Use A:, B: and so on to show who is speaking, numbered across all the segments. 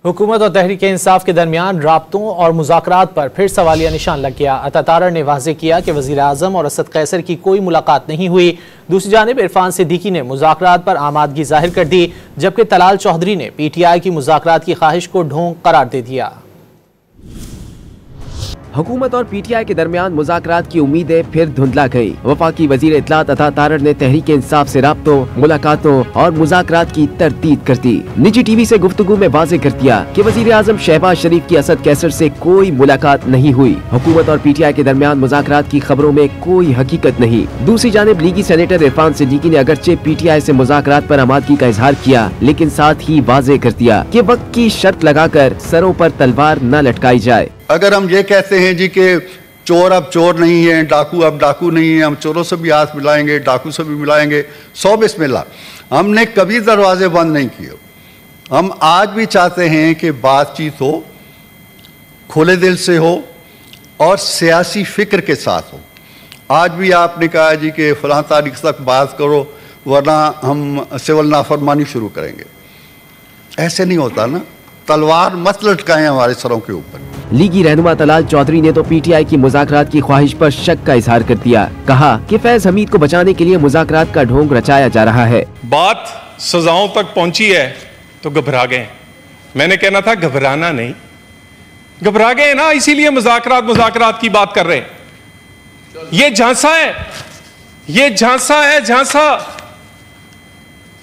A: हुकूमत और तहरीक इंसाफ के दरमियान राब्तों और मुज़ाकरात पर फिर सवालिया निशान लग गया। अता तारड़ ने वाज़ेह किया कि वज़ीर आज़म और असद कैसर की कोई मुलाकात नहीं हुई। दूसरी जानिब इरफान सिद्दीकी ने मुज़ाकरात पर आमादगी जाहिर कर दी, जबकि तलाल चौधरी ने PTI की मुज़ाकरात की ख्वाहिश को ढोंग करार दे दिया।
B: हुकूमत और PTI के दरमियान मुज़ाकरात की उम्मीदें फिर धुंधला गई। वफाकी वज़ीर इत्तलात अता तारड़ ने तहरीक इंसाफ से राब्तों, मुलाकातों और मुज़ाकरात की तरतीब कर दी। निजी TV से गुफ्तगू में वाज़ेह कर दिया कि वज़ीर आज़म शहबाज शरीफ की असद कैसर से कोई मुलाकात नहीं हुई। हुकूमत और PTI के दरमियान मुज़ाकरात की खबरों में कोई हकीकत नहीं। दूसरी जानिब लीगी सेनेटर इरफान सिद्दीकी ने अगरचे PTI से मुज़ाकरात पर आमादगी का इजहार किया, लेकिन साथ ही वाज़ेह कर दिया कि वक्त की शर्त लगाकर सरों पर तलवार न लटकाई जाए।
C: अगर हम ये कहते हैं जी कि चोर अब चोर नहीं है, डाकू अब डाकू नहीं है, हम चोरों से भी हाथ मिलाएंगे, डाकू से भी मिलाएंगे, 100 बिस्मिल्लाह। हमने कभी दरवाजे बंद नहीं किए। हम आज भी चाहते हैं कि बातचीत हो, खुले दिल से हो और सियासी फिक्र के साथ हो। आज भी आपने कहा जी कि फलां तारीख तक बात करो वरना हम सिविल नाफरमानी शुरू करेंगे। ऐसे नहीं होता ना, तलवार मत लटकाएं हमारे सरों के ऊपर।
B: लीगी रहनुमा तलाल चौधरी ने तो PTI की मुज़ाकरात की ख्वाहिश पर शक का इजहार कर दिया। कहा कि फैज हमीद को बचाने के लिए मुज़ाकरात का ढोंग रचाया जा रहा है।
D: बात सजाओं तक पहुंची है तो घबरा गए। मैंने कहना था घबराना नहीं, घबरा गए ना, इसीलिए मुज़ाकरात की बात कर रहे हैं। ये झांसा है, ये झांसा है, झांसा।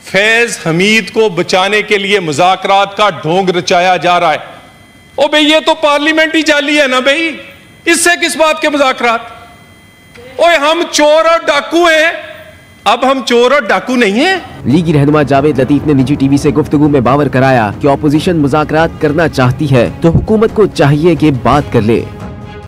D: फैज हमीद को बचाने के लिए मुज़ाकरात का ढोंग रचाया जा रहा है। ओ भाई, ये तो पार्लियामेंट ही जाली है ना भाई, इससे किस बात के मुज़ाकरात? ओए, हम चोर और डाकू हैं, अब हम चोर और डाकू नहीं हैं।
B: लीगी रहनुमा जावेद लतीफ ने निजी TV से गुफ्तगू में बावर कराया कि ऑपोजिशन मुज़ाकरात करना चाहती है तो हुकूमत को चाहिए कि बात कर ले।